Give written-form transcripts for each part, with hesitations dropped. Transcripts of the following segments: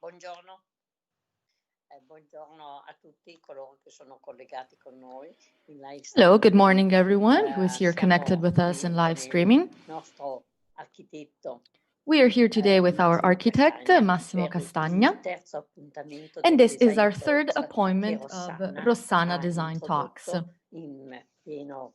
Buongiorno, buongiorno a tutti coloro che sono collegati con noi in live Hello, good streaming. morning, everyone who is here connected Siamo with us in qui con live il streaming. nostro architetto We are here today with our Massimo architect, Castagna Massimo per Castagna, il terzo appuntamento and del this is Design our third Talks che appointment of Rossana Rossana ha Design Talks. introdotto in pieno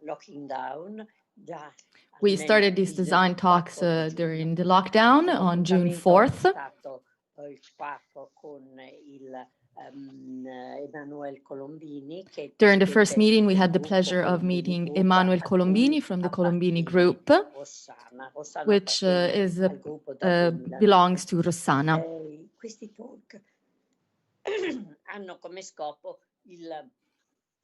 locking down. Già We started these design talks during the lockdown on June 4th. È stato il 4 con il Emanuele Colombini. Che During the first meeting, we del had the gruppo pleasure of Colombini meeting Group, Emanuele a Colombini cui from the Colombini appartiene Group, Rossana. Rossana which appartiene al gruppo dal 2009. belongs to Rossana. Questi talk hanno come scopo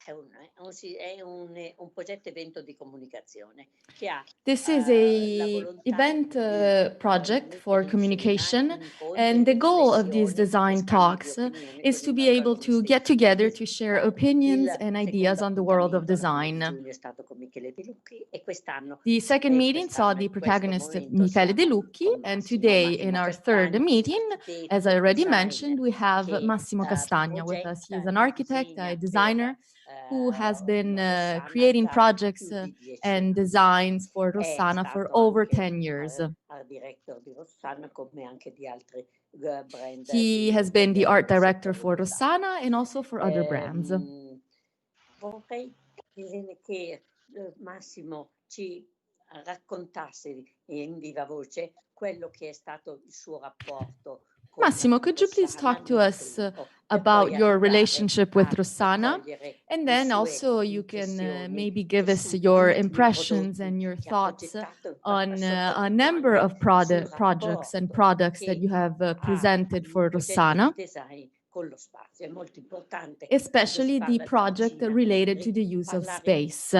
è un progetto evento di comunicazione che ha This is la a volontà event di project mettere for insieme communication, incontri, and the goal of these riflessioni e design scambi di talks opinioni is con to i be able to protagonisti. get together to share opinions Il and secondo ideas on the world of appuntamento nel mese di design. giugno è stato con Michele De Lucchi e quest'anno The second meeting saw the in questo protagonist momento Michele De siamo Lucchi, con and Massimo today in our third Castagna, meeting, architetto, as I already designer, mentioned, we have che Massimo Castagna with us. He is progetta an e architect, disegna a designer, who has been Rossana creating da projects più di 10 and anni. designs for È Rossana for stato over anche 10 years. art director di Rossana come anche di altri brand. He has been the art director for Rossana and also for other brands. Vorrei che Massimo ci raccontasse in viva voce quello che è stato il suo rapporto. Massimo, could you please talk to us about your relationship with Rossana? And then also you can maybe give us your impressions and your thoughts on a number of projects and products that you have presented for Rossana, especially the project related to the use of space.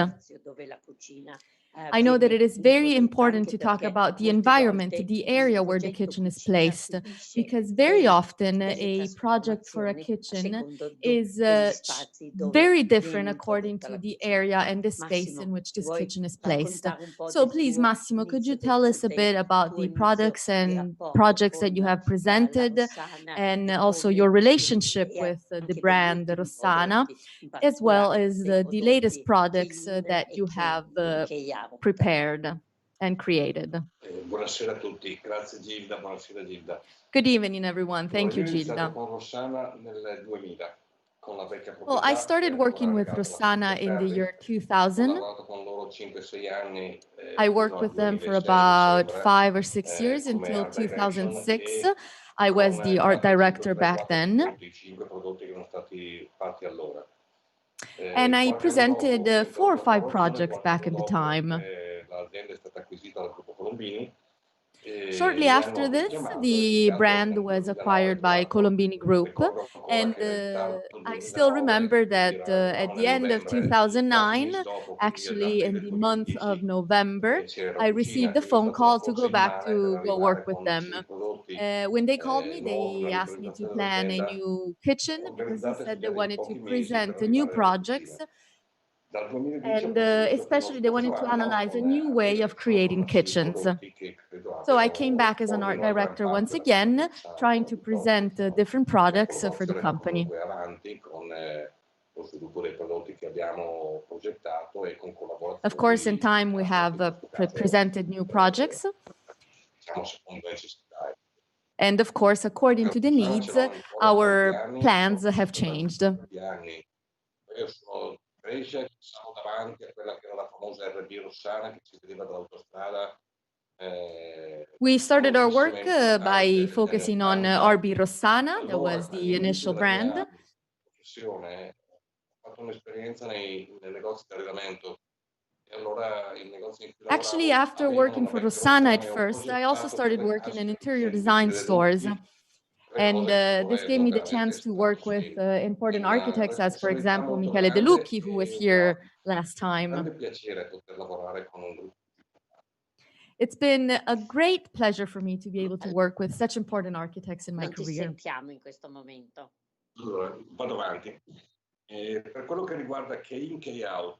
I know that it is very important to talk about the environment, the area where the kitchen is placed, because very often a project for a kitchen is very different according to the area and the space in which this kitchen is placed. So please, Massimo, could you tell us a bit about the products and projects that you have presented, and also your relationship with the brand Rossana, as well as the latest products that you have prepared and created. Buonasera a tutti, grazie Gilda, buonasera Gilda. Good evening, everyone. Thank you, Gilda. Con Rossana nel 2000, con la vecchia proprietà. Well, I started working with Rossana in the year 2000. Con loro 5-6 anni, I worked with them for about 5 or 6 years until 2006. I was the art director back then. And I presented 4 or 5 projects back in the time. Shortly after this, the brand was acquired by Colombini Group, and I still remember that at the end of 2009, actually in the month of November, I received a phone call to go back to go work with them. When they called me, they asked me to plan a new kitchen because they said they wanted to present new projects, and especially they wanted to analyze a new way of creating kitchens. So I came back as an art director once again, trying to present different products for the company. Of course, in time we have presented new projects. And of course, according to the needs, our plans have changed. We started our work by focusing on RB Rossana, that was the initial brand. Actually, after working for Rossana at first, I also started working in interior design stores. And this gave me the chance to work with important architects, as for example, Michele De Lucchi, who was here last time. It's been a great pleasure for me to be able to work with such important architects in my career. Allora, vado avanti. Per quello che riguarda Key In, Key Out,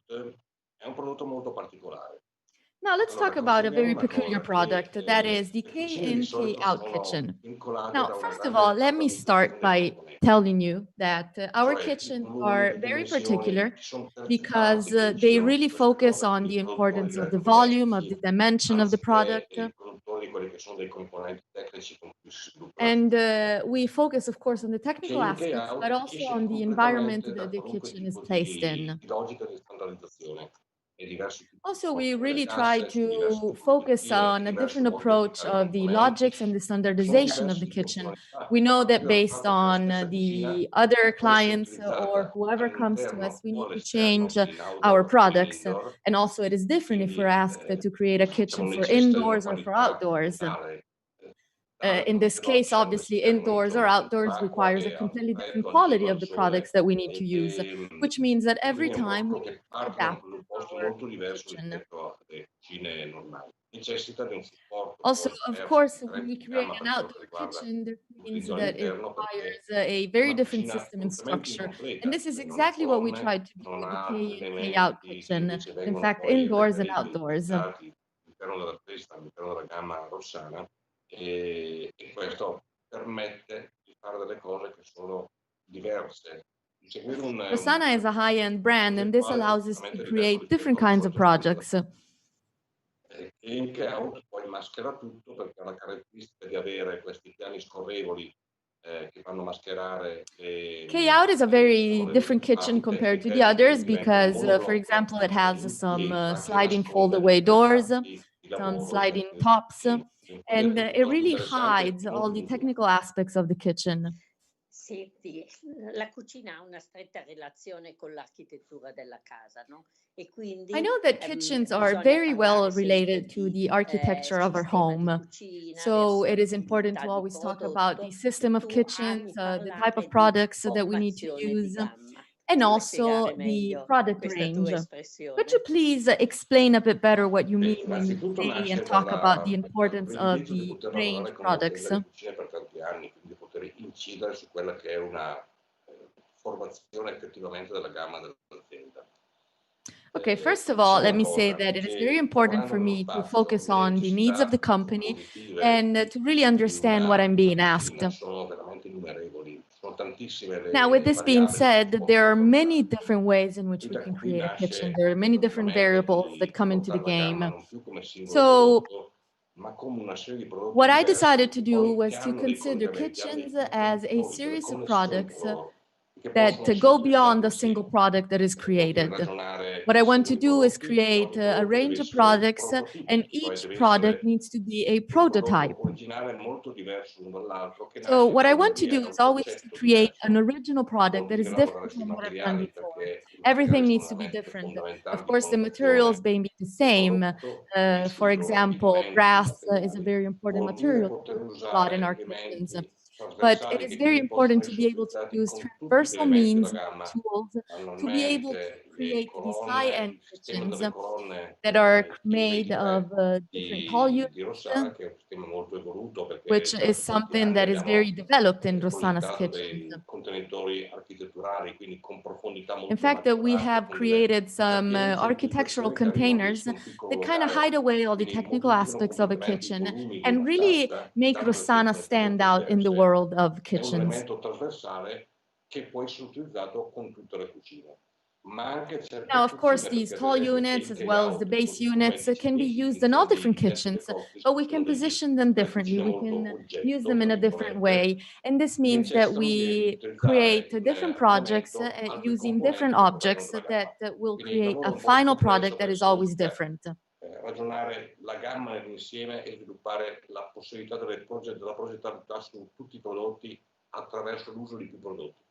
è un prodotto molto particolare. Now let's talk Allora, about a very consideriamo una peculiar cosa, che product, that is the le cucine di K-in, solito K-out sono kitchen. vincolate Now, da una first of grande all, let me standardizzazione start dei by componenti, telling you that our cioè i kitchens volumi, are le very dimensioni particular ci sono because terzizzati, quindi ci they sono really queste focus cose, on quindi the i produttori importance of the diretti volume, of domestici, the dimension of the anziché product. i produttori di quelli che sono dei componenti tecnici con cui si sviluppa la And cucina. we focus, of course, on the Che technical in aspects, but K-out also esce on the environment completamente that da the qualunque kitchen is tipo placed in. di logica di standardizzazione e diversi tipi di Also, we software e really try casse su diversi to tipi di focus obiettive e on a diversi different modi di approach applicare i of the componenti. logics and the Sono standardization of the diverse kitchen. funzionalità, We a know partire that dal based fatto che la on stessa cucina the other può essere clients or utilizzata whoever comes to us, all'interno we o need to all'esterno, change quindi in our outdoor o in products. indoor, And also, it is different if we're quindi asked to create a diciamo, kitchen for necessita di una indoors or for qualità outdoors. totale, tale In come this però case, sia obviously, all'esterno in indoors or zone al centro outdoors acqua requires a e al completely different freddo, al quality giro al of the products sole, that we need to use, which means that e every quindi è un time we prodotto need che to parte da un adapt presupposto our molto diverso kitchen. rispetto alle cucine normali. Necessita di un supporto Also, poi of diverso, course, when differente we in create gamma an per quello che outdoor riguarda kitchen, that means l'utilizzo that it all'interno, perché requires a è very una different cucina system and assolutamente structure. And incompleta, this is perché non ha exactly what we forme, try to do non with the ha K in, K out elementi che kitchen, invece in vengono fact, poi indoors and reperibili, outdoors. utilizzati all'interno della testa, all'interno della gamma Rossana, e questo permette di fare delle cose che sono diverse, di seguire un Rossana is a high-end brand, and this progettuale allows us to completamente diverso create different rispetto alla kinds of solita spesa da projects. e in K-out poi maschera tutto perché ha la caratteristica di avere questi piani scorrevoli che fanno mascherare K-out is a diciamo, very le different kitchen parti compared to tecniche the e quindi others diventa un because, for monoblocco example, it has e some va che sliding nasconde fold-away tutti i doors, fatti di some lavoro sliding tops, and rendendo it piuttosto really interessante e hides all molto the intuitivo. technical aspects of the kitchen. Senti, la cucina ha una stretta relazione con l'architettura della casa, no? E I quindi know that kitchens are bisogna very well parlare sempre related to di the architecture of our sistema di home. cucina, So it is important versatilità to di always talk about the prodotto system e of tu kitchens, ami the type of parlare di products that we need to formazione di use, gamma. and Ci vuoi also spiegare the meglio product questa tua range. Could you espressione? please explain a bit better what you mean Beh, when you innanzitutto say and nasce talk about the dal importance of privilegio di the poter range lavorare con products? un'azienda di cucina per tanti anni, quindi poter incidere su quella che è una formazione effettivamente della gamma dell'azienda. Okay, first of all, let Seconda me say cosa, that it is very che important lavorando for nello me to spazio focus le on the needs of the necessità company cognitive and to really di understand what I'm being una asked. cucina sono veramente innumerevoli, sono tantissime Now, with le this being variabili che si said, there possono are many affrontare. different ways in which we Quindi can qui create a kitchen. nasce There are many different effettivamente variables that di come into the affrontare la gamma game. non più come singolo So, prodotto, ma come una serie di prodotti what I diversi decided to che do poi che was to hanno dei consider collegamenti, hanno dei kitchens as a contenitori, delle series of connessioni products tra loro che that possono essere go utilizzati beyond a single insieme. product that is Oltre a created. ragionare What I di want to singoli do is prodotti, create ogni a prodotto deve range of essere un products, and prototipo, cioè each deve product essere needs to be a un prodotto prototype. originale molto diverso l'uno dall'altro, che So nasce what I da want to un'idea, do da is un always to concetto create an diverso. original product that Molto is di lavorare different sui from what I've done materiali, before. perché i materiali Everything sono needs to be veramente different. Of fondamentali di course, the materials conduzione may be the del same. prodotto, For tessili o example, adempimenti, brass is a materiali, very important fornire, material poter a lot in usare our kitchens. elementi But it trasversali is che very quindi possono important to essere be able to utilizzati use con tutti gli transversal elementi della means and gamma, tools to be able to annualmente le create these colonne, high-end il sistema kitchens delle colonne that are made of T23 different tall units, di Rossana, che è un sistema molto evoluto which perché già is da tanti something anni that is very abbiamo developed in Rossana's progettato kitchens. dei contenitori architetturali, quindi con profondità In molto fact, that we maggiorate, have con delle created some capienze e architectural incrustazioni che arrivano containers addirittura a un piccolo that kind of locale, hide away all the quindi technical modificano aspects of a completamente i kitchen volumi di and una really stanza, make dandole Rossana funzionalità stand molto out in the diverse. world of È un kitchens. elemento trasversale che può essere utilizzato con tutte le cucine, ma anche Now, certe of course, cucine, these perché ad tall esempio units as well as the take-out, base così come units can be distinguisce used in in all termini different di tempi kitchens, decotti, but we sono can position them delle differently. cucine We molto can use oggetto, them in a tra different virgolette, way. And this che means that necessitano di we utilizzare create in different projects abbinamento altri using different componenti che objects provengono dalla gamma. that will Quindi il create lavoro a un po' più final complesso product può that is essere always cioè, different. ragionare la gamma nell'insieme e sviluppare la possibilità della progettabilità su tutti i prodotti attraverso l'uso di più prodotti.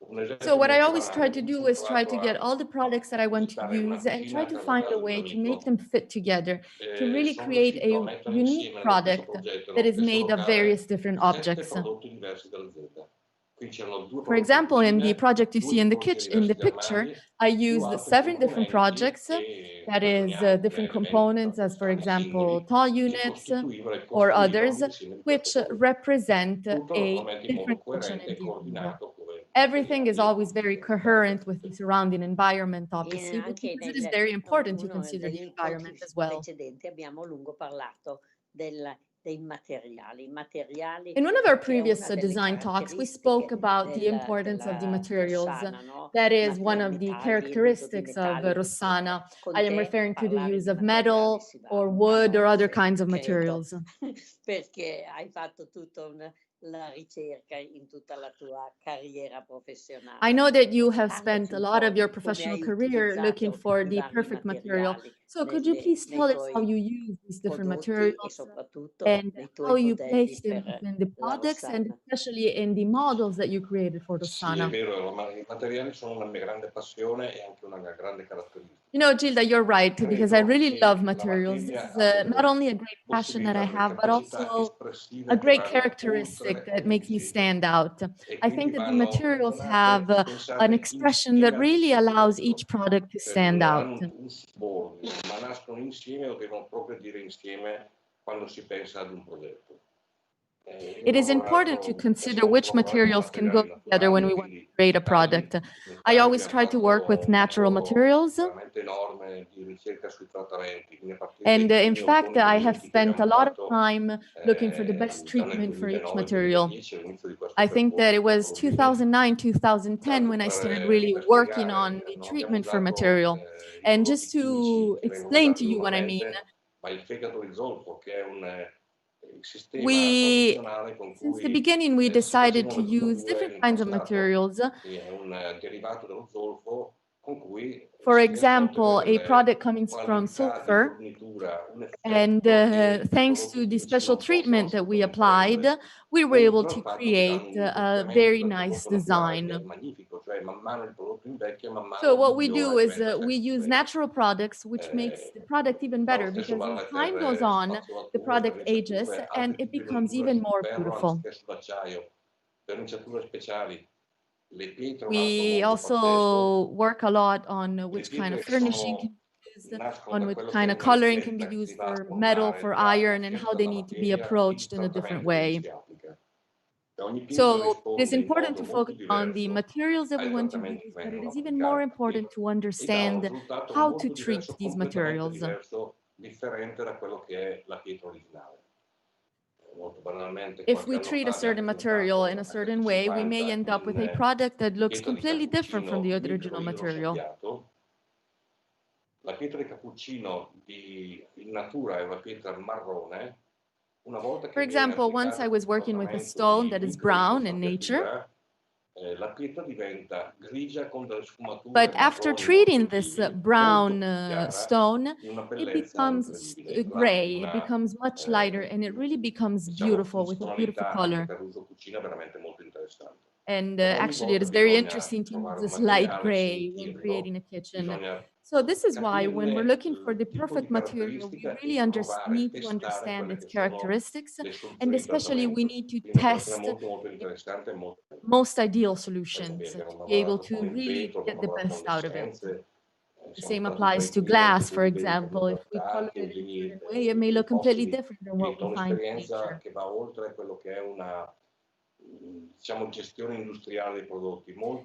Un So esempio what I molto always try banale, to quando do sono is try to trovato get a all the products that I want to visitare una use and try cucina to per la find a casa di un way to make amico, them fit together, to really sono create riuscito a a mettere unique insieme nello stesso product progetto, that nello is stesso made of locale, various different 7 objects. prodotti diversi dall'azienda. Qui c'erano 2 For prodotti di example, in the cucina, project you 2 see in the tipologie kitchen, in the diverse di picture, armadi, I più used altri 7 different componenti projects. che That is ragioniamo come different elementi components, as for trasversali example, singoli, tall che units costituivano e or costruivano others, l'insieme di questi which prodotti. represent Tutto a naturalmente in modo different kitchen coerente e interior. coordinato, come everything is always very coherent with the surrounding environment, obviously, because it is very important to consider the environment as well. Precedenti abbiamo a lungo parlato dei materiali. In one of our previous design talks, we spoke about the importance of the materials. Rossana, no? That is one of the characteristics of Rossana. I am referring to the use of metal or wood or other kinds of materials. Perché hai fatto tutta la ricerca in tutta la tua carriera professionale. I know that you have spent a lot of your professional career looking for the perfect material. So could you please tell us how you use these different materials and how you place them within the products and especially in the models that you created for Rossana? Sì, è vero, ma i materiali sono una mia grande passione e anche una grande caratteristica. You know, Gilda, you're right, because I really love materials. This is not only a great passion that I have, but also a great characteristic that makes me stand out. I think that the materials have an expression that really allows each product to stand out. Ma nascono insieme o devono proprio dire insieme quando si pensa ad un progetto. It is important to consider which materials can go together when we want to create a product. I always try to work with natural materials. And in fact, I have spent a lot of time looking for the best treatment for each material. I think that it was 2009, 2010 when I started really working on the treatment for material. And just to explain to you what I mean, since the beginning, we decided to use different kinds of materials. For example, a product coming from sulfur, and thanks to the special treatment that we applied, we were able to create a very nice design. So what we do is we use natural products, which makes the product even better, because as time goes on, the product ages and it becomes even more beautiful. We also work a lot on which kind of furnishing can be used, on which kind of coloring can be used for metal, for iron, and how they need to be approached in a different way. So it is important to focus on the materials that we want to use, but it is even more important to understand how to treat these materials. If we treat a certain material in a certain way, we may end up with a product that looks completely different from the original material. La pietra di cappuccino in natura è una pietra marrone. For example, once I was working with a stone that is brown in nature. But after treating this brown stone, it becomes gray, it becomes much lighter, and it really becomes beautiful with a beautiful color. And actually, it is very interesting to use this light gray when creating a kitchen. So this is why when we're looking for the perfect material, we really need to understand its characteristics, and especially we need to test most ideal solutions to be able to really get the best out of it. The same applies to glass, for example. If we color it in a certain way, it may look completely different than what we find in nature.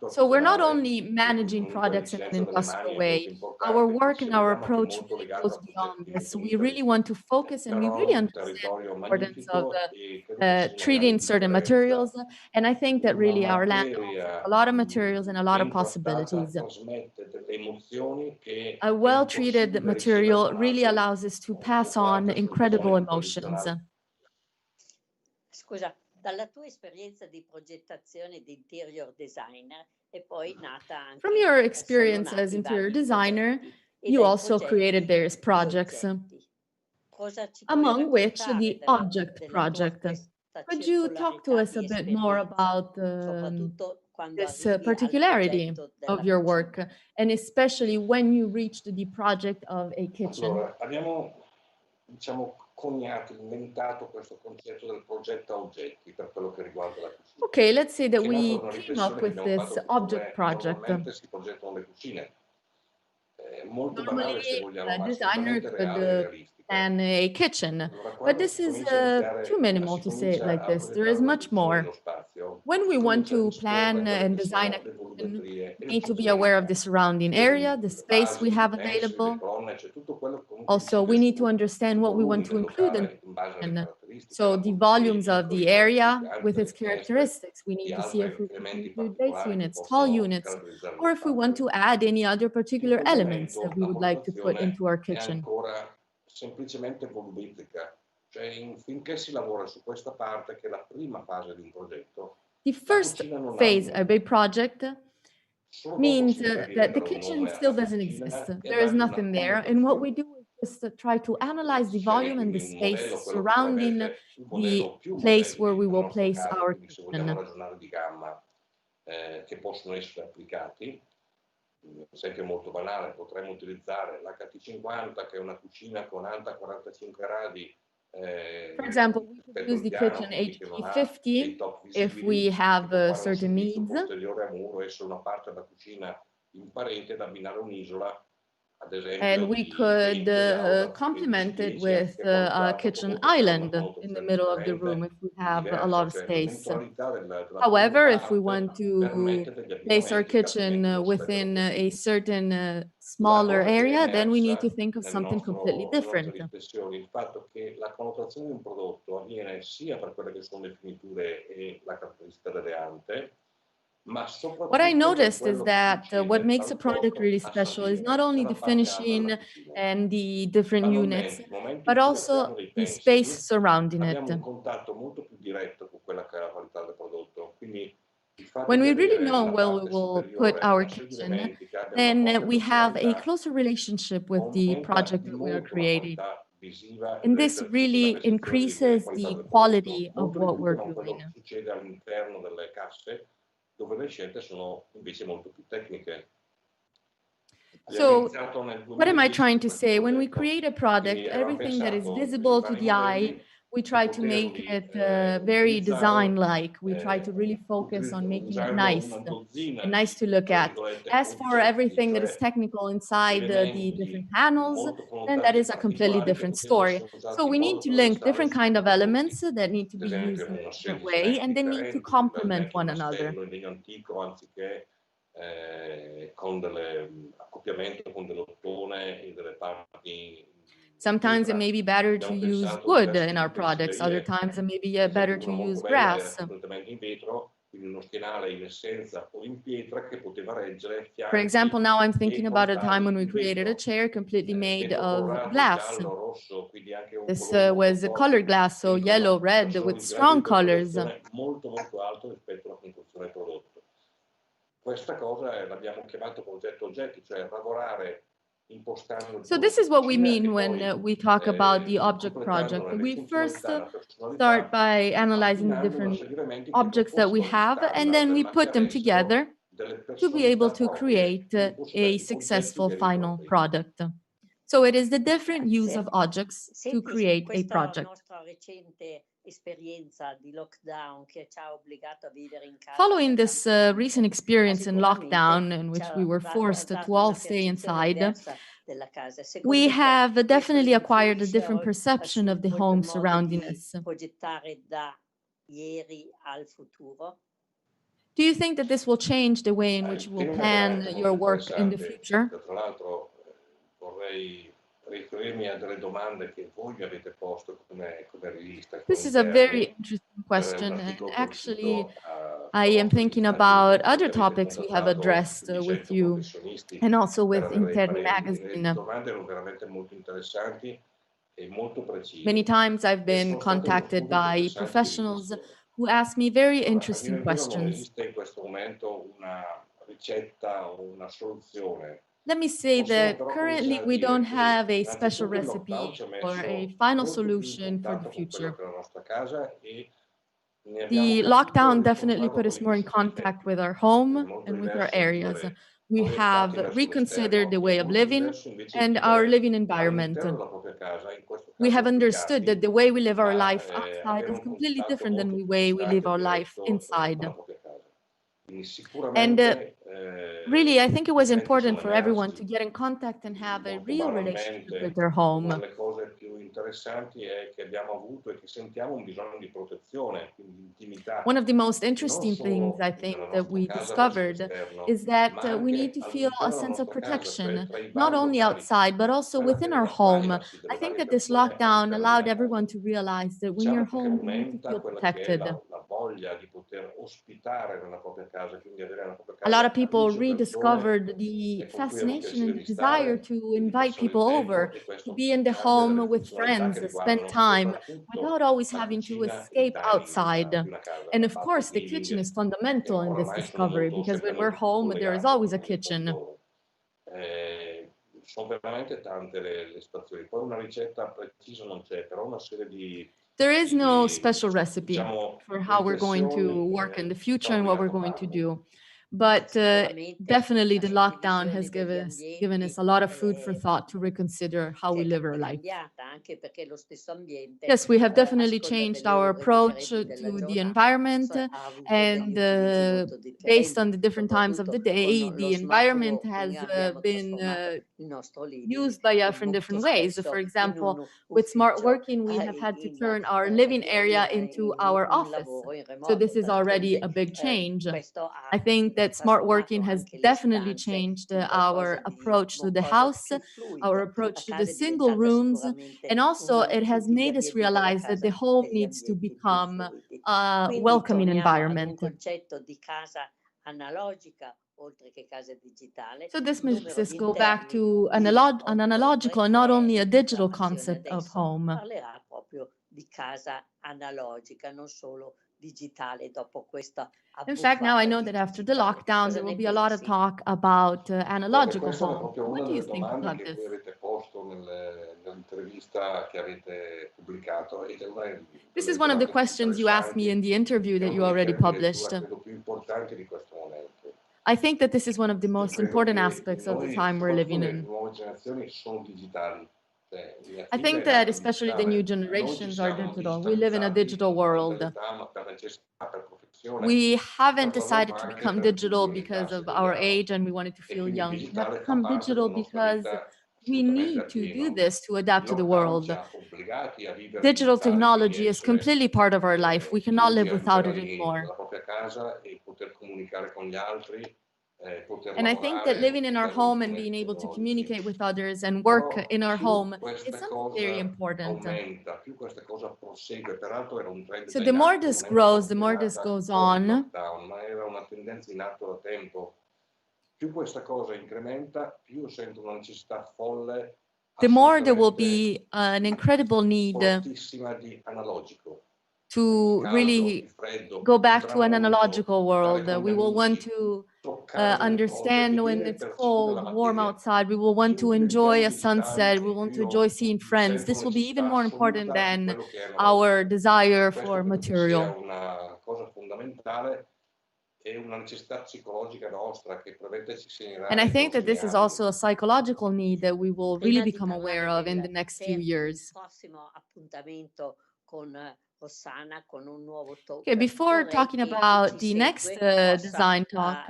So we're not only managing products in an industrial way, our work and our approach really goes beyond this. We really want to focus and we really understand the importance of treating certain materials. And I think that really our land offers a lot of materials and a lot of possibilities. A well-treated material really allows us to pass on incredible emotions. Scusa. Dalla tua esperienza di progettazione di interior designer è poi nata anche. From your experience as interior designer, you also created various projects, among which the object project. Could you talk to us a bit more about this particularity of your work, and especially when you reached the project of a kitchen? Allora, abbiamo, inventato questo concetto del progetto a oggetti per quello che riguarda la cucina. Okay, let's say that we came up with this object project. Normalmente si progettano le cucine. Molto Normally, banale se vogliamo, ma a designer assolutamente reale e could realistico. plan a kitchen. Allora, But quando this si is comincia a iniziare, too minimal si to say it comincia like a this. There is progettare una much cucina more. nello spazio, When we si want comincia a to disporre plan quelle and che design a sono le kitchen, volumetrie e we le need to be aware of the funzionalità. surrounding area, the Le space we basi, have i mensili, le available. colonne, cioè tutto quello che comunque Also, incide we need to sul understand what we want volume to del include in locale in base alle kitchen. caratteristiche, So alla the forma dei volumes of vicoli, the delle area with finestre, its characteristics. We di need to see if altri we want to elementi include base particolari che units, tall possono units, caratterizzare lo or if we want spazio. to add any other In particular quel elements that momento we la would like to put valutazione into our è kitchen. ancora semplicemente volumetrica, cioè finché si lavora su questa parte, che è la prima fase di un progetto, The la first cucina non ha un phase of a nome. project Solo dopo means si interviene a that the dare un kitchen nome still alla doesn't cucina exist. e a There is dargli una nothing there. And what we connotazione. do is just try to analyze the Si sceglie volume and the quindi un modello, space quello che potrebbe surrounding essere il modello the o più place where modelli we nel will nostro place caso, our quindi se vogliamo kitchen. ragionare di gamma che possono essere applicati. Un esempio molto banale, potremmo utilizzare l'HT50, che è una cucina con alta 45 gradi For example, we could rispetto use al the piano, kitchen quindi che non ha dei HP50 top if visibili, we che have può fare un certain servizio needs. posteriore a muro, essere una parte della cucina in parete da abbinare a un'isola, ad esempio, And we di could 20 auto e di complement it 10, with anziché a 4, kitchen comunque per dare una island in the connotazione middle of the room differente if we e have a lot diversa, of cioè space. l'eventualità della prima However, if we parte want to permette degli place our abbinamenti che kitchen altrimenti non sarebbero within a possibili. certain La smaller cosa che è area, then we need to emersa think of something completely nelle nostre different. riflessioni, il fatto che la connotazione di un prodotto avviene sia per quelle che sono le finiture e la caratteristica delle ante, ma What I soprattutto per noticed is quello che that what succede makes a dal product tot really a special is not sardine, only the nella parte alta finishing della cucina. and the different units, Banalmente, nel momento but in cui apriamo also dei the space pensili, surrounding abbiamo it. un contatto molto più diretto con quella che è la qualità del prodotto. Quindi il fatto When di we really avere know nella where we parte will put superiore our una serie di kitchen, elementi che abbiano una then forte we have a personalità, closer relationship with the aumenta project di that we are molto la creating. qualità visiva And ed this l'esercizio e la really percezione di quella increases qualità the del prodotto, quality of molto di what più che we're non quello doing. che succede all'interno delle casse, dove le scelte sono invece molto più tecniche. Abbiamo So, iniziato nel what am I 2010 trying con to questo say? When we progetto, create a quindi product, avevamo everything that is pensato dei visible to vari the eye, modelli we di try to make poterli it very utilizzare design-like. We try to really focus on making it usando nice una and dozzina nice di, to look tra at. virgolette, As for oggetti, everything that is cioè technical inside the elementi different panels, molto then that connotati e is a completely particolari che different potevano story. essere So usati in we need modo to link trasversale different su più kind of prodotti. elements that need to Ad be used esempio in a una serie different di way, and they smestica need to entri, ad complement esempio il one another. mastello in legno antico anziché con delle accoppiamento con dell'ottone e delle parti in Sometimes it pietra. may be better to Abbiamo use pensato a wood diversi in tipi our di projects. Other pensilerie. times it may be Ad better esempio to una molto use bella era brass. completamente in vetro, quindi uno schienale in essenza o in pietra che poteva reggere For example, fianchi now I'm e thinking about a time frontali when we in created a vetro. chair completely made Vetro of colorato, glass. giallo, rosso, quindi anche un This colore molto was a colored forte glass, so entro yellow, una red, soglia with di grado di strong colors. deteriorazione molto molto alto rispetto alla costruzione del prodotto. Questa cosa l'abbiamo chiamato progetto oggetti, cioè lavorare impostando il So this prodotto is what we cucina e mean when poi we talk about the object project. completandone le We first funzionalità e la start personalità, by analyzing the abbinando una different serie di elementi che objects that we fossero gli have, and standard, then we ma che put them avessero together delle to be able personalità to proprie, create quindi fossero a oggetti successful veri e final propri. product. So it is the different use Grazie. of objects to Senti, create a questa project. nostra recente esperienza di lockdown che ci ha obbligato a vivere in casa Following per this tanto tempo, recent ha experience in sicuramente lockdown, in ci which we ha were forced to dato all una stay percezione inside, diversa della casa. we Secondo te have questo definitely acquired a different influisce perception of the sul home modo surrounding di us. progettare da ieri al futuro? Do you think that this will change the way in which Il you will tema è plan veramente your molto work in the interessante. future? Tra l'altro vorrei riferirmi a delle domande che voi mi avete posto come rivista, come This is a very interni, interesting per un question, and articolo che è actually, uscito a I am vostra thinking iniziativa, about other che avete topics we have contattato più addressed di with 100 you professionisti and also per with avere dei Interni pareri. Le magazine. domande erano veramente molto interessanti e molto Many precise times I've e been sono state uno contacted spunto by interessante di professionals riflessione. who ask me very Allora, a mio interesting avviso non questions. esiste in questo momento una ricetta o una soluzione. Let me say Possiamo that però currently cominciare a we don't dire che have a special innanzitutto il lockdown recipe ci ha or a messo final molto più in solution for the contatto con quello future. che è la nostra casa e ne abbiamo The capito e lockdown definitely riscontrato put us quelli che more in sono i contact difetti. with our È home molto and with our diverso areas. vivere We orientati have verso reconsidered l'esterno the e way of molto living diverso invece and our vivere living environment. all'interno della propria casa, in questo We caso have understood that sbrigati, the way we live our ma life outside avere is un completely contatto different than molto the più way we live costante e our life diretto con inside. la propria casa. Quindi And sicuramente really, I think it gli was effetti important sono for everyone to emersi. get in contact and have a Molto real relationship with banalmente, their una home. delle cose più interessanti è che abbiamo avuto e che sentiamo un bisogno di protezione, quindi di intimità. One of the most interesting things I think that we discovered is that we need to feel a sense of protection, not only outside, but also within our home. I think that this lockdown allowed everyone to realize that when you're home, you need to feel protected. La voglia di poter ospitare nella propria casa, quindi avere nella propria A casa lot of people 12 rediscovered persone the con cui avevo fascination piacere and the di desire stare, to di invite passare il people tempo, over, e to questo be in the cambia home delle with funzionalità che friends, spend riguardano time soprattutto without always la having to cucina e i escape dining outside. di una casa, And la of parte course, the kitchen living, is che fundamental in this oramai sono discovery because sempre when we're molto più home, there is collegate always a con il kitchen. fattore. Sono veramente tante le situazioni, poi una ricetta precisa non c'è, però una serie di There is no special recipe diciamo, for how we're going to work in the future and what we're going to do. But definitely the lockdown has given us a lot of food for thought to reconsider how we live our life. Yes, we have definitely changed our approach to the environment, and based on the different times of the day, the environment has been used by us in different ways. For example, with smart working, we have had to turn our living area into our office. So this is already a big change. I think that smart working has definitely changed our approach to the house, our approach to the single rooms, and also it has made us realize that the home needs to become a welcoming environment. So this makes us go back to an analogical and not only a digital concept of home. In fact, now I know that after the lockdown, there will be a lot of talk about analogical home. What do you think about this? This is one of the questions you asked me in the interview that you already published. I think that this is one of the most important aspects of the time we're living in. I think that especially the new generations are digital. We live in a digital world. We haven't decided to become digital because of our age and we wanted to feel young. We have become digital because we need to do this to adapt to the world. Digital technology is completely part of our life. We cannot live without it anymore. And I think that living in our home and being able to communicate with others and work in our home is something very important. So the more this grows, the more this goes on, the more there will be an incredible need to really go back to an analogical world. We will want to understand when it's cold, warm outside. We will want to enjoy a sunset. We want to enjoy seeing friends. This will be even more important than our desire for material. And I think that this is also a psychological need that we will really become aware of in the next few years. Okay, before talking about the next design talk,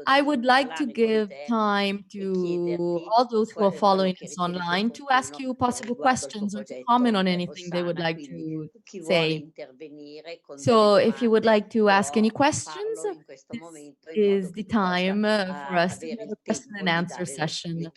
I would like to give time to all those who are following us online to ask you possible questions or to comment on anything they would like to say. So if you would like to ask any questions, this is the time for us to have a question and answer session.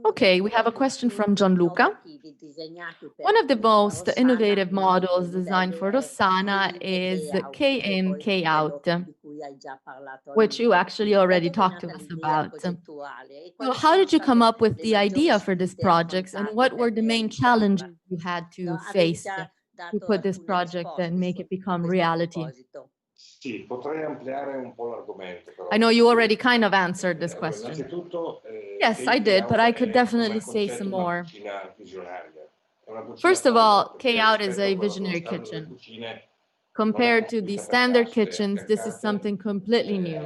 Okay, we have a question from Gianluca. One of the most innovative models designed for Rossana is K in, K out, which you actually already talked to us about. So how did you come up with the idea for this project, and what were the main challenges you had to face to put this project and make it become reality? I know you already kind of answered this question. Yes, I did, but I could definitely say some more. First of all, K out is a visionary kitchen. Compared to the standard kitchens, this is something completely new.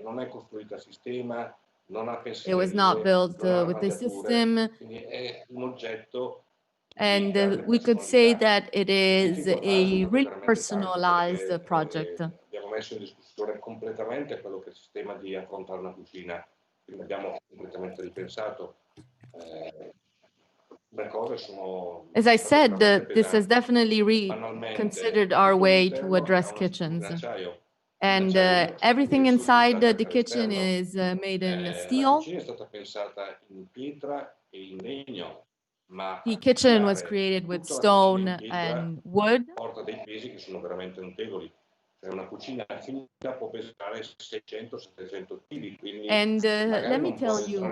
Non è costruita a sistema, non ha It was not built with a system. Quindi è un oggetto And we could say that it is a really personalized project. Abbiamo messo in discussione completamente quello che è il sistema di affrontare una cucina, quindi abbiamo completamente ripensato. Le cose sono As I said, this has definitely reconsidered our way to address kitchens. And everything inside the kitchen is made in steel. La cucina è stata pensata in pietra e in legno. The kitchen was created with stone and wood. Porta dei pesi che sono veramente notevoli. Una cucina finita può pesare 600-700 kg, quindi and let me tell you,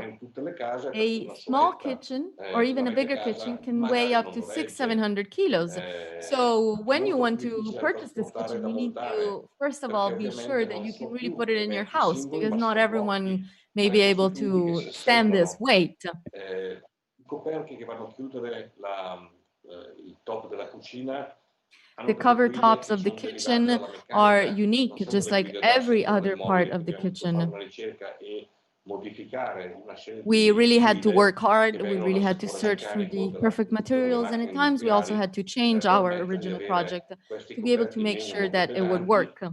a small kitchen or even a bigger kitchen can weigh up to 600-700 kilos. So when you want to purchase this kitchen, you need to, first of all, be sure that you can really put it in your house, because not everyone may be able to stand this weight. Coperchi che vanno a chiudere il top della cucina. The countertops of the kitchen are unique, just like every other part of the kitchen. We really had to work hard. We really had to search for the perfect materials. And at times we also had to change our original project to be able to make sure that it would work.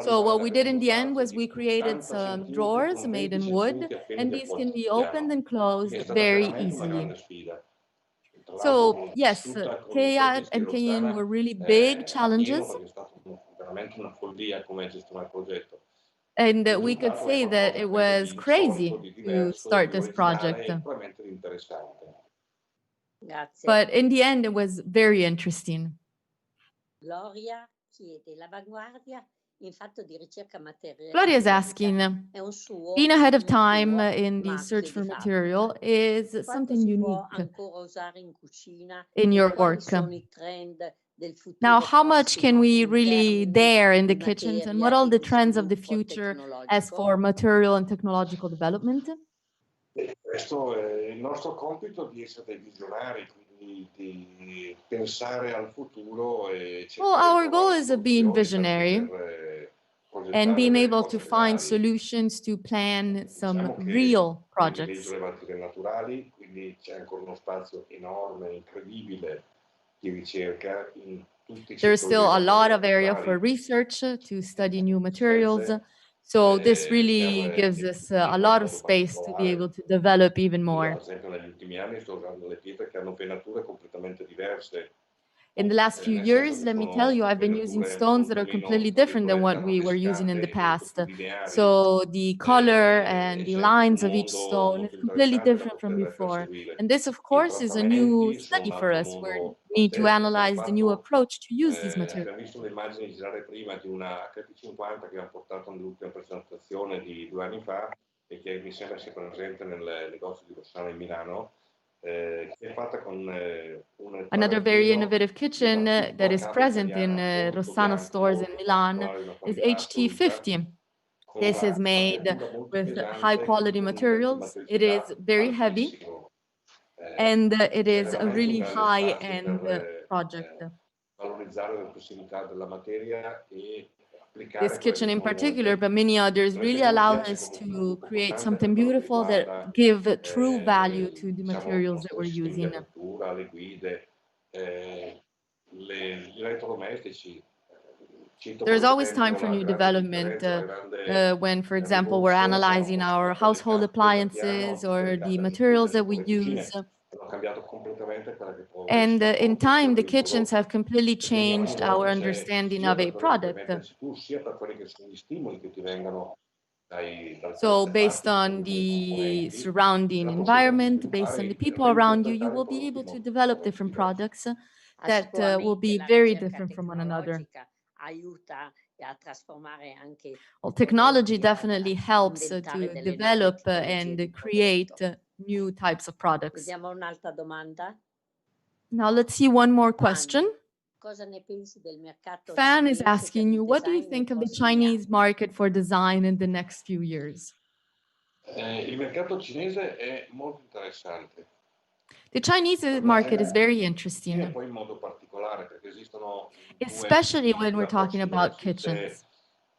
So what we did in the end was we created some drawers made in wood, and these can be opened and closed very easily. So yes, Kea and Keyin were really big challenges. And we could say that it was crazy to start this project. But in the end, it was very interesting. Gloria is asking, being ahead of time in the search for material is something unique in your work. Now, how much can we really dare in the kitchens, and what are the trends of the future as for material and technological development? Questo è il nostro compito, di essere dei visionari, quindi di pensare al futuro e well, our goal is being visionary and being able to find solutions to plan some real projects. Naturali, quindi c'è ancora uno spazio enorme, incredibile di ricerca in tutti i There's still a lot of area for research to study new materials. So this really gives us a lot of space to be able to develop even more. In the last few years, let me tell you, I've been using stones that are completely different than what we were using in the past. So the color and the lines of each stone is completely different from before. And this, of course, is a new study for us. We need to analyze the new approach to use these materials. Abbiamo visto le immagini girare prima di una HT50 che abbiamo portato nell'ultima presentazione di 2 anni fa e che mi sembra sia presente nel negozio di Rossana in Milano. Another very innovative kitchen that is present in Rossana stores in Milan is HT50. This is made with high quality materials. It is very heavy, and it is a really high-end project. This kitchen in particular, but many others, really allow us to create something beautiful that give true value to the materials that we're using. There's always time for new development when, for example, we're analyzing our household appliances or the materials that we use. And in time, the kitchens have completely changed our understanding of a product. So based on the surrounding environment, based on the people around you, you will be able to develop different products that will be very different from one another. Well, technology definitely helps to develop and create new types of products. Now let's see one more question. Fan is asking you, what do you think of the Chinese market for design in the next few years? Il mercato cinese è molto interessante. The Chinese market is very interesting, Poi in modo particolare perché esistono especially when we're talking about kitchens.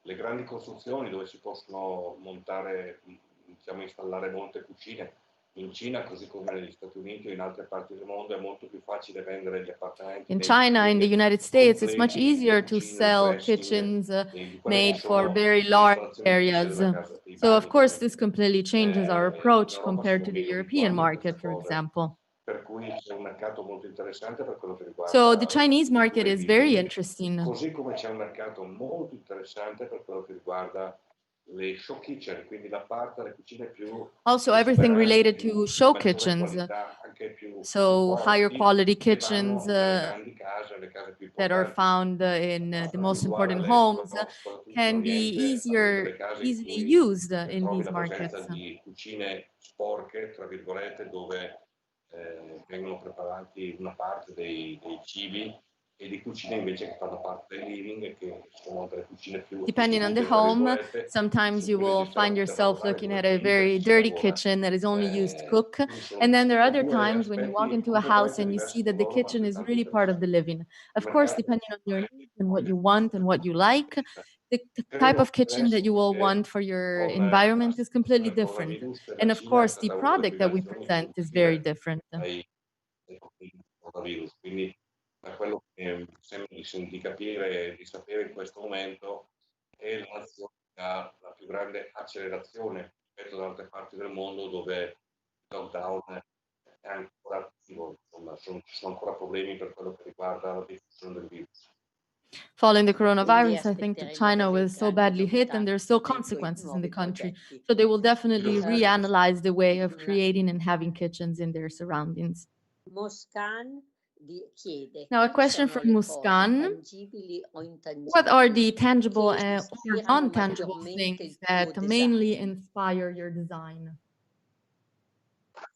Le grandi costruzioni dove si possono montare, diciamo, installare molte cucine. In Cina, così come negli Stati Uniti o in altre parti del mondo, è molto più facile vendere gli appartamenti. In China, in the United States, it's much easier to sell kitchens made for very large areas. So, of course, this completely changes our approach compared to the European market, for example. Per cui c'è un mercato molto interessante per quello che riguarda. So the Chinese market is very interesting. Così come c'è un mercato molto interessante per quello che riguarda le show kitchen, quindi la parte delle cucine più. Also, everything related to show kitchens. So higher quality kitchens that are found in the most important homes can be easily used in these markets. Di cucine sporche, tra virgolette, dove vengono preparati una parte dei cibi e di cucine invece che fanno parte del living e che sono delle cucine più. Depending on the home, sometimes you will find yourself looking at a very dirty kitchen that is only used to cook. And then there are other times when you walk into a house and you see that the kitchen is really part of the living. Of course, depending on your needs and what you want and what you like, the type of kitchen that you will want for your environment is completely different. And of course, the product that we present is very different. Quindi da quello che sembra di capire e di sapere in questo momento è la nazione che ha la più grande accelerazione rispetto ad altre parti del mondo dove il lockdown è ancora attivo, insomma ci sono ancora problemi per quello che riguarda la diffusione del virus. Following the coronavirus, I think that China was so badly hit and there's still consequences in the country. So they will definitely reanalyze the way of creating and having kitchens in their surroundings. Now, a question from Muskan. What are the tangible or non-tangible things that mainly inspire your design?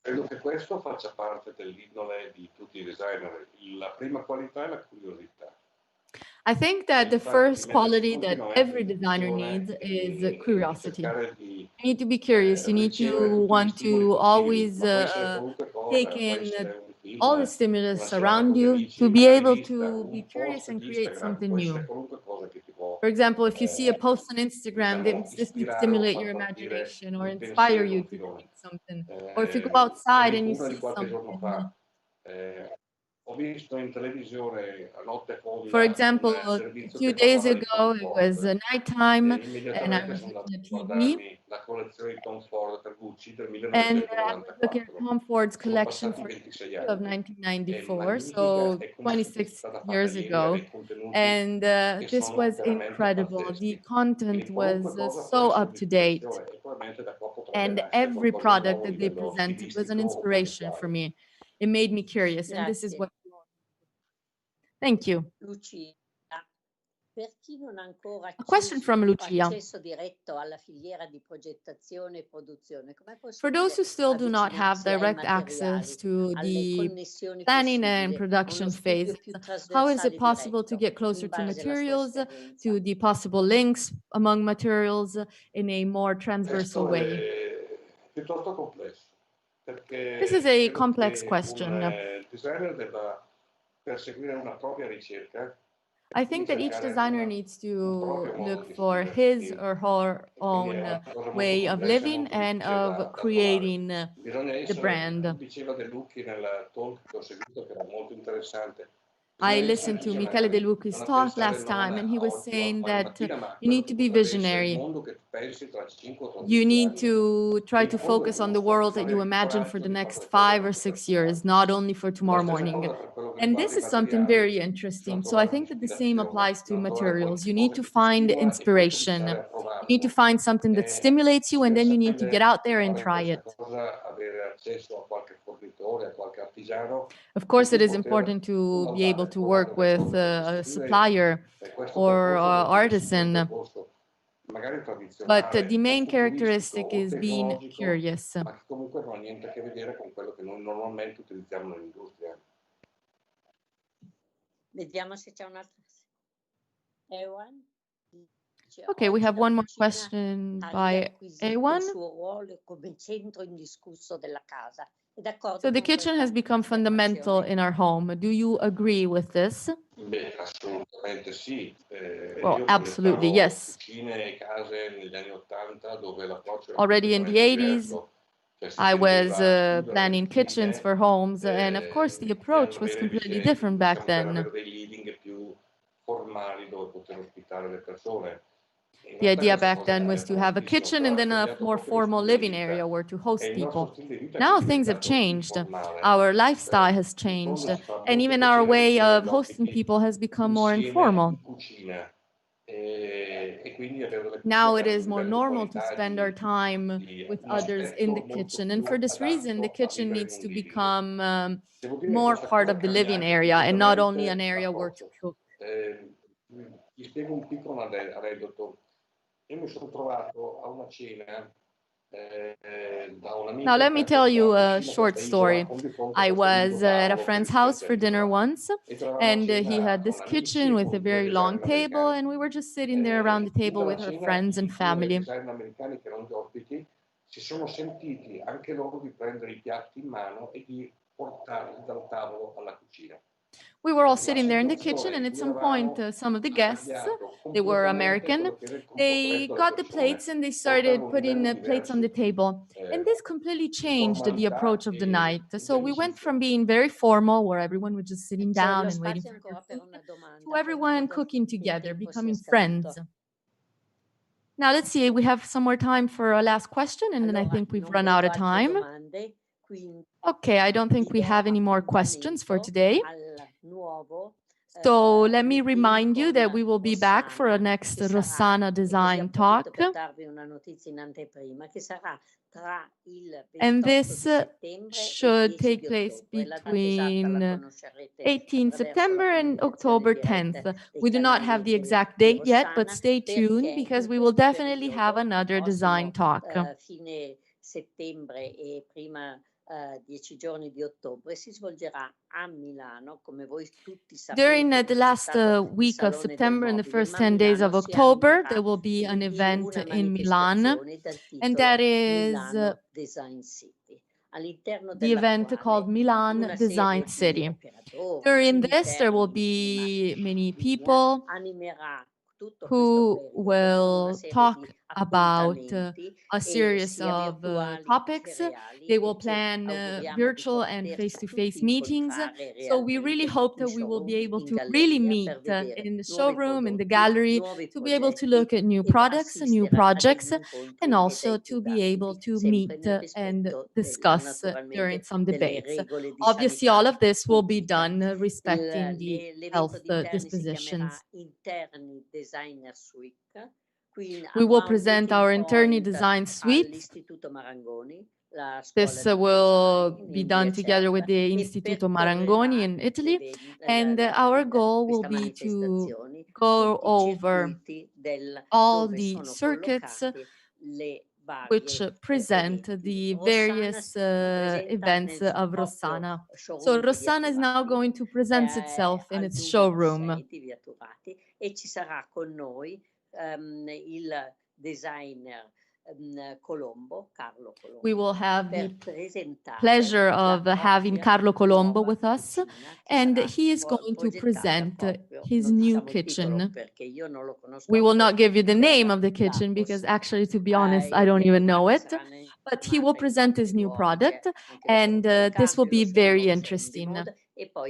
Credo che questo faccia parte dell'indole di tutti i designer. La prima qualità è la curiosità. I think that the first quality that every designer needs is curiosity. You need to be curious. You need to want to always take in all the stimulus around you to be able to be curious and create something new. For example, if you see a post on Instagram, this could stimulate your imagination or inspire you to create something. Or if you go outside and you see something. For example, a few days ago, it was nighttime and I was looking at TV. And I was looking at Tom Ford's collection for of 1994, so 26 years ago. And this was incredible. The content was so up to date. And every product that they presented was an inspiration for me. It made me curious, and this is what. Thank you. A question from Lucia. For those who still do not have direct access to the planning and production phase, how is it possible to get closer to materials, to the possible links among materials in a more transversal way? This is a complex question. I think that each designer needs to look for his or her own way of living and of creating the brand. I listened to Michele De Lucchi's talk last time, and he was saying that you need to be visionary. You need to try to focus on the world that you imagine for the next 5 or 6 years, not only for tomorrow morning. And this is something very interesting. So I think that the same applies to materials. You need to find inspiration. You need to find something that stimulates you, and then you need to get out there and try it. Of course, it is important to be able to work with a supplier or artisan. But the main characteristic is being curious. Okay, we have one more question by A1. So the kitchen has become fundamental in our home. Do you agree with this? Beh, assolutamente sì. Well, Io absolutely, frequentavo yes. cucine e case negli anni '80 dove l'approccio era Already in the completamente 80s, diverso. Cioè si I was tendeva a chiudere planning le kitchens cucine for homes, and of course the e approach was avere completely invece, different back diciamo, per then. avere dei living più formali dove poter ospitare le persone. In The realtà idea questa back cosa è then was to cambiata have a moltissimo, kitchen però and è then a cambiato more proprio lo formal stile di living area vita. where to È host il nostro people. stile di vita che Now è things have diventato changed. informale. Our lifestyle has In fondo changed, ci fa and molto even our piacere way ricevere of gli hosting ospiti people has become more insieme informal. in cucina e quindi avere delle cucine Now che it hanno un is more livello di normal to qualità e spend our time di with un others in the aspetto molto kitchen. And for più this reason, the adatto a kitchen vivere in needs un to living. become Devo dire che more questa part cosa of the cambia living anche area and not only an completamente area where to l'approccio. cook. Vi spiego un piccolo aneddoto. Io mi sono trovato a una cena da Now, un'amica let che me ha tell you questa a cucina, short questa isola, story. con di fronte a I questo lungo was at a tavolo che friend's house rispecchia for dinner l'isola. once, E ci eravamo a and he cena had this con amici kitchen e with a con due very long designer table, americani. and we were just sitting there around the table Finita la with our cena, friends and i due family. designer americani che erano gli ospiti si sono sentiti anche loro di prendere i piatti in mano e di portarli dal tavolo alla cucina. We were all La sitting there in the kitchen, situazione and in at cui some point, eravamo some of the ha guests, cambiato they were completamente American, quello che era il they comportamento delle got the persone, plates and they portando started un putting livello plates on diverso the table. And this completely di changed the formalità approach of the e night. So we went dell'amicizia. from being very formal, where everyone was just sitting C'è down lo and waiting spazio for their ancora per food, una domanda, to poi everyone credo cooking che il together, tempo sia becoming friends. scaduto. Now let's see, we have some more time for a last question, and then I Allora, think we've non run vedo out of altre time. domande, quindi Okay, I don't think vi we do have any more questions for appuntamento today. al nuovo So let me meeting remind you con that we will be back for a Rossana, next che sarà, Rossana e così design approfitto talk. per darvi una notizia in anteprima, che sarà tra il And 28 this di settembre e il should 10 take di place ottobre. La data esatta la between conoscerete 18 attraverso la September and comunicazione October diretta 10th. dei We do not have canali the exact di date yet, but Rossana, stay tuned perché because in we will questo definitely have periodo, another design prossimo talk. fine settembre e prima 10 giorni di ottobre, si svolgerà a Milano, come voi tutti sapete. During the last week of September and the first 10 days of October, there will be an event in Milan, and that is Design City, all'interno the event called Milan Design City. During this, there will be many people who will talk about a series of topics. They will plan virtual and face-to-face meetings. So we really hope that we will be able to really meet in the showroom, in the gallery, to be able to look at new products and new projects, and also to be able to meet and discuss during some debates. Obviously, all of this will be done respecting the health dispositions. We will present our Interni Design Suite. This will be done together with the Istituto Marangoni in Italy, and our goal will be to go over all the circuits which present the various events of Rossana. So Rossana is now going to present itself in its showroom. E ci sarà con noi il designer Carlo Colombo. We will have the pleasure of having Carlo Colombo with us, and he is going to present his new kitchen. We will not give you the name of the kitchen because actually, to be honest, I don't even know it, but he will present his new product, and this will be very interesting.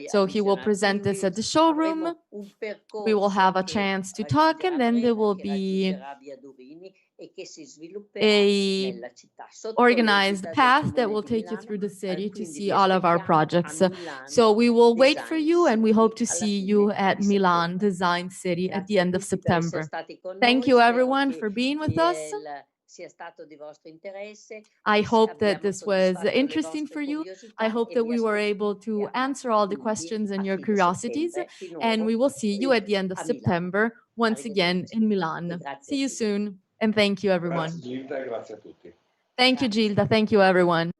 So he will present this at the showroom. We will have a chance to talk, and then there will be a organized path that will take you through the city to see all of our projects. So we will wait for you, and we hope to see you at Milan Design City at the end of September. Thank you, everyone, for being with us. I hope that this was interesting for you. I hope that we were able to answer all the questions and your curiosities, and we will see you at the end of September once again in Milan. See you soon, and thank you, everyone. Grazie Gilda e grazie a tutti. Thank you, Gilda. Thank you, everyone.